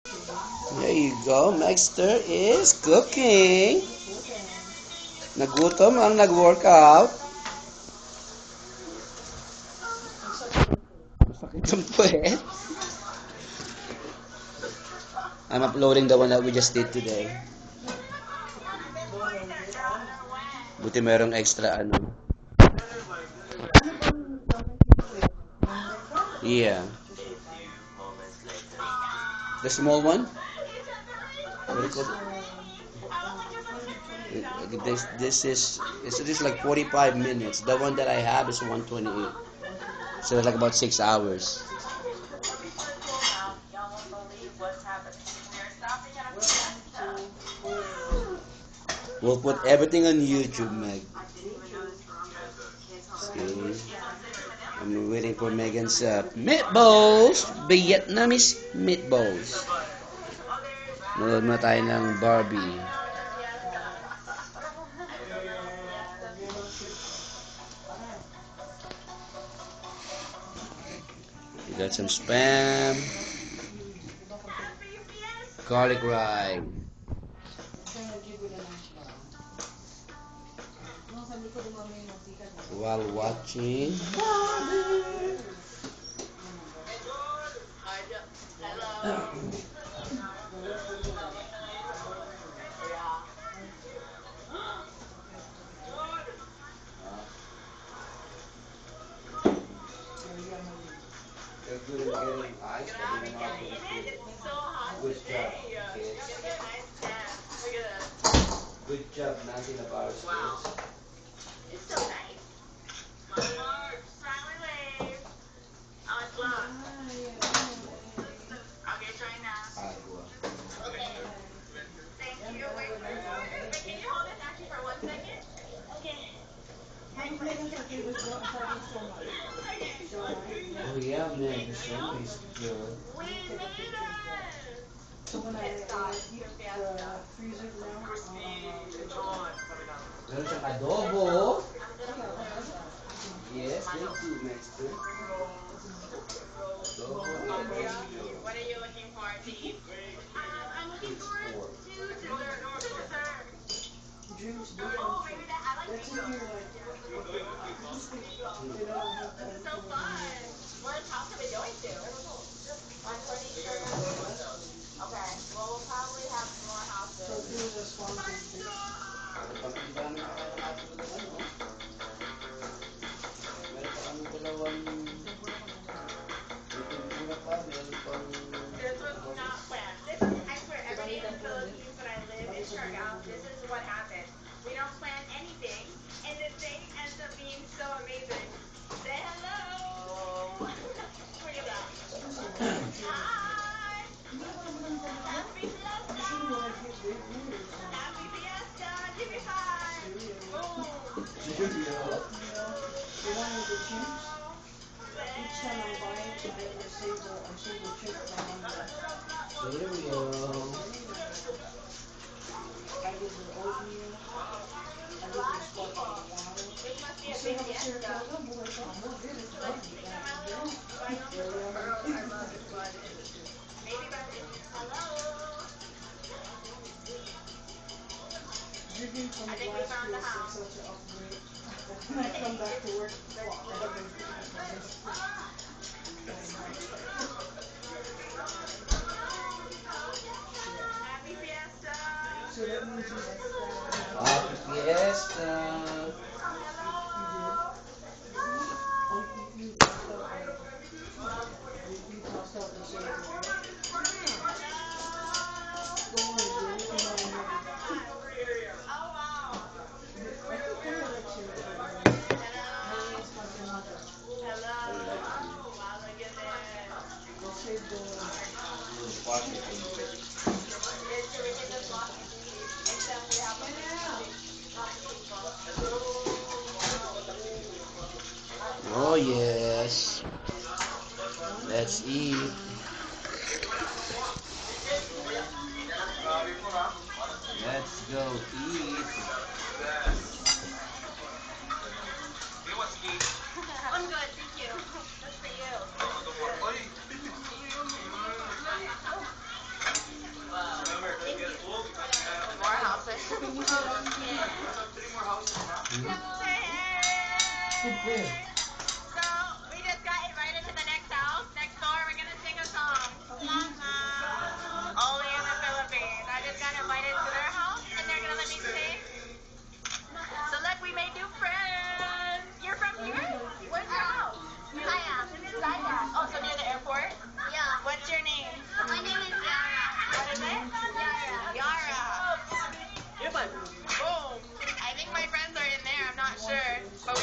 There you go. Megster is cooking. Nagutom ang nag-workout. Masakit ang puwet. I'm uploading the one that we just did today. Buti merong extra ano. Yeah. The small one? What is it? This is like 45 minutes. The one that I have is 128. So like about 6 hours. We'll put everything on YouTube, Meg. Okay. I'm waiting for Megan's meatballs. Vietnamese meatballs. Nanood na tayo ng Barbie. We got some spam. Garlic rye. While watching Good job, Nancy Navarro. Wow. It's so nice. Smiley wave. Oh, it's long. Okay, try now. Thank you. Wait, can you hold this actually for 1 second? Okay. Oh yeah, man, the show is good. We made it! Meron siyang adobo. Yes, thank you, Master. Adobo and vegetable. What are you looking for to eat? I'm looking forward to dessert. Oh, maybe that. I like mango. This is so fun. Where's house are we going to? On furniture. Okay. Well, we'll probably have more houses. Meron pa kami dalawang this was not planned. I swear, every day in the Philippines that I live in Siargao, this is what happens. We don't plan anything, and the thing ends up being so amazing. Say hello. Look at that. Hi. Happy Fiesta. Happy Fiesta. Give me five. Boom. Cheerio. I think we found the house. When I come back to work, Happy Fiesta! Happy Fiesta! Oh yes, let's eat. Let's go eat. I'm good, thank you. That's for you. Say hey! So, we just got invited to the next house. Next door, we're gonna sing a song. Only in the Philippines. I just got invited to their house, and they're gonna let me sing. So look, we made new friends. You're from here? Where's your house? Zaya. Oh, so near the airport? Yeah. What's your name? My name is Yara. What is it? Yara. Boom. I think my friends are in there. I'm not sure. But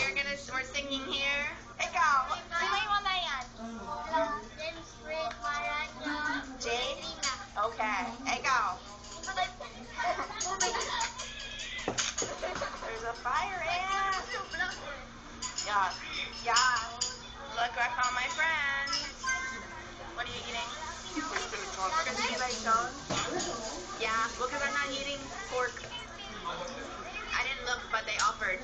we're singing here. Ikaw, sino mo na yan? James Fred Maranya. Jade? Okay. Ikaw. There's a fire ant. Yeah. Yeah. Look, I found my friends. What are you eating? Crispy lechon? Yeah, well, because I'm not eating pork. I didn't look, but they offered.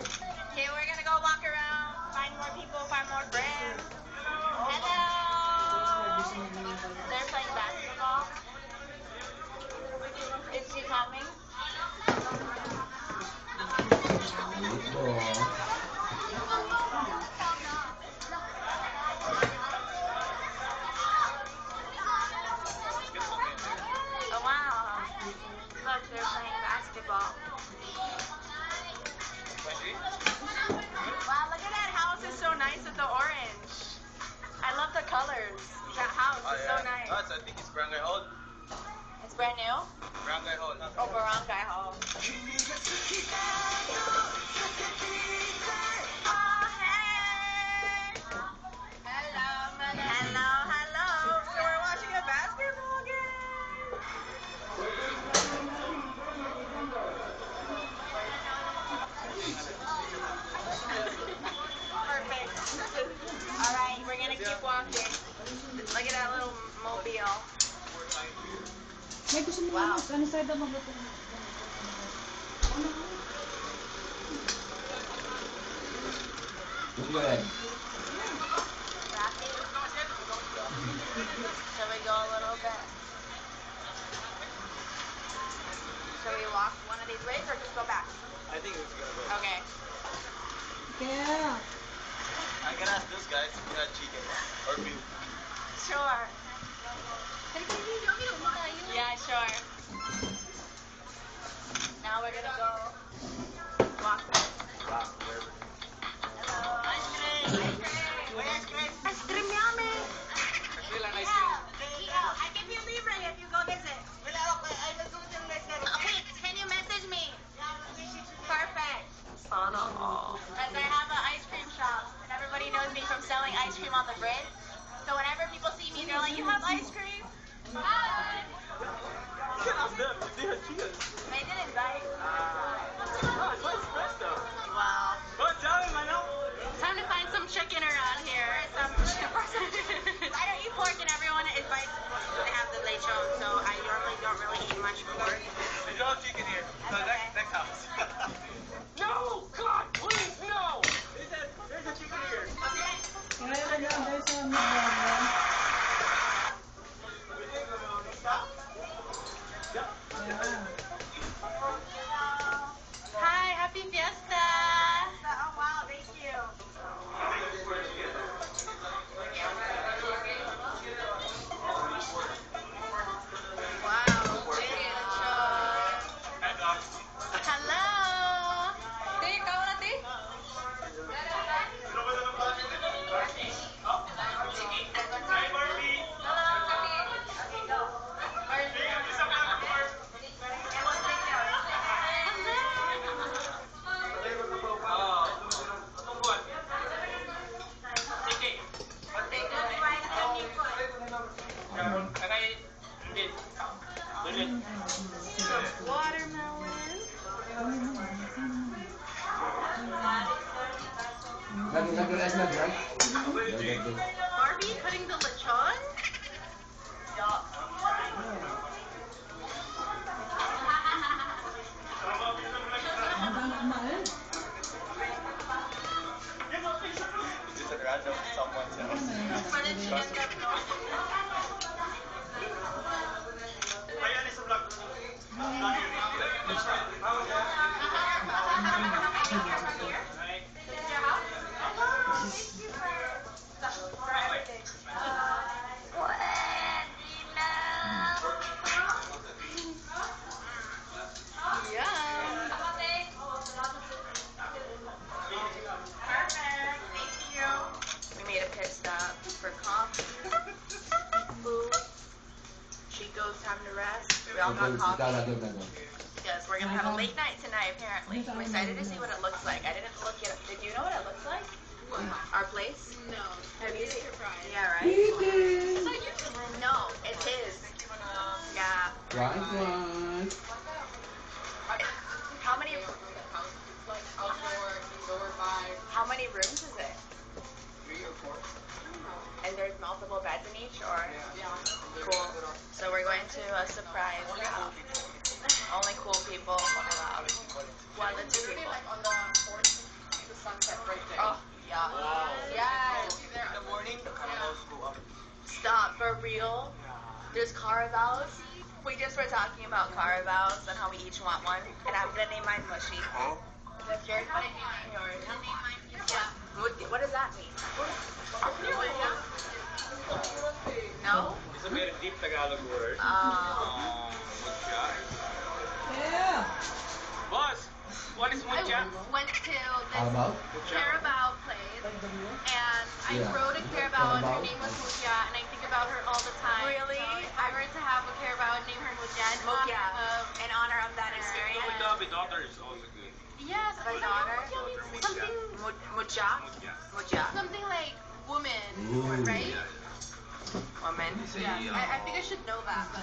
Okay, we're gonna go walk around, find more people, find more friends. Hello! They're playing basketball. Is she coming? Oh, wow. Look, they're playing basketball. Wow, look at that house. It's so nice with the orange. I love the colors. That house is so nice. I think it's Barangay Hall. It's brand new? Barangay Hall. Oh, Barangay Hall. Oh, hey! Hello, hello, hello. So we're watching a basketball game. Perfect. All right, we're gonna keep walking. Look at that little mobile. May gusto mo Wow. ano side na magluto? Go ahead. Rapid. Shall we go a little bit? Shall we walk one of these ways or just go back? I think it's gonna go. Okay. Kaya, I can ask those guys if you had chicken or beef. Sure. Yeah, sure. Now we're gonna go walk. Wow, wherever. Hello. Ice cream. Ice cream. Wait, ice cream. Ice cream yummy. I feel like ice cream. I give you libre if you go visit. Okay, can you message me? Perfect. Sana all. As I have an ice cream shop, and everybody knows me from selling ice cream on the bridge. So whenever people see me, they're like, "You have ice cream?" Hi. You can ask them if they had chicken. They didn't bite. No, it's nice fresh though. Wow. Go tell him, I know. Time to find some chicken around here. I don't eat pork, and everyone is bites when they have the lechon, so I normally don't really eat much pork. We don't have chicken here. So That's next house. No! God, please, no! There's a chicken here. kaya lagay sa magbago. Yeah. Hi, happy fiesta! Oh wow, thank you. Wow, big lechon. Hello! Te, ikaw na, te? Hello, kami. Okay, go. Watermelon. Nag-realize na, right? Barbie cutting the lechon? Hanggang kumain. It's just a random someone's house. For the chicken that Here. to rest. We all got coffee. Because we're gonna have a late night tonight, apparently. I'm excited to see what it looks like. I didn't look it up. Did you know what it looks like? What? Our place? No. Have you seen? Yeah, right? Is that you? No, it's his. Yeah. Right. How many? How many rooms is it? 3 or 4. And there's multiple beds in each, or? Yeah. Cool. So we're going to a surprise house. Only cool people allowed. One to two people. On the 4th, the sunset right there. Oh, yeah. Wow. Yes. In the morning, the caravels go up. Stop, for real? There's caravels? We just were talking about caravels and how we each want one. And I'm gonna name mine Mushy. What's yours? Yours. What does that mean? No? It's a very deep Tagalog word. Mutya. Yeah. Boss, what is mutya? Went to this How about? Carabao place, and I Yeah. rode a Carabao, and her Carabao. name was Mutya, and I think about her all the time. Really? So if I were to have a Carabao and name her Mutya, in honor Mutya. of In honor of that experience. My daughter is also good. yes, My but daughter. Mutya means something, Mucha? Mucha. something like woman, Ooh. right? Woman. Yeah, I think I should know that, but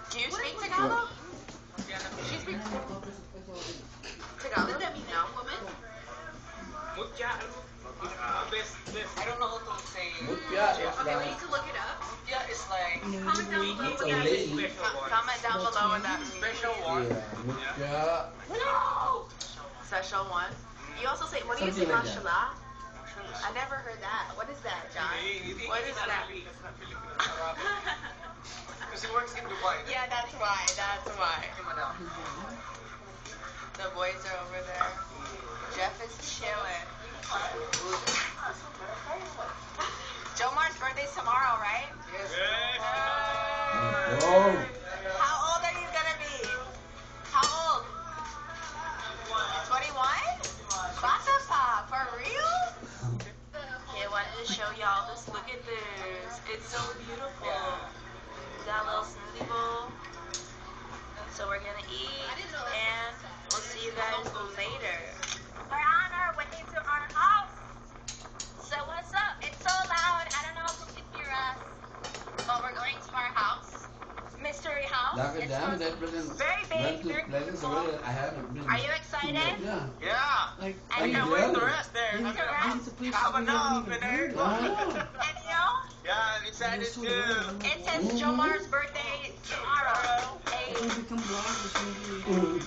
Do you speak What? Tagalog? she speaks. Tagalog? What does that mean? No. Woman? Mutya. Best. I don't know how to say. Mutya is Okay, we like need to look it up. Mutya is like Comment down below it's what a that lady. means. special one. Comment down below what that means. Special one. Yeah, Mutya. Special one. You also say, what do you say, Something like that. mashallah? I never heard that. What is that, John? What is that? Because he works in Dubai. Yeah, that's why. That's why. The boys are over there. Jeff is chilling. Jomar's birthday's tomorrow, right? Yes. Oh. How old are you gonna be? How old? 21? Baka, for real? Okay, I wanted to show y'all this. Look at this. It's so beautiful. Got a little smoothie bowl. So we're gonna eat, and we'll see you guys later. We're on our way to our house. So what's up? It's so loud. I don't know if you can hear us. But we're going to our house. Mystery house. Like a It's dam so- that went very big, to very places beautiful. where I haven't been. Are you excited? Yeah. Yeah. Like, I I can't know. wait to rest there. been to rest. to places Have we enough haven't in even there. heard of. Ah. And you know, Yeah, I'm excited They're so too. loud. it says Jomar's birthday tomorrow. When we become vloggers, maybe. Ooh.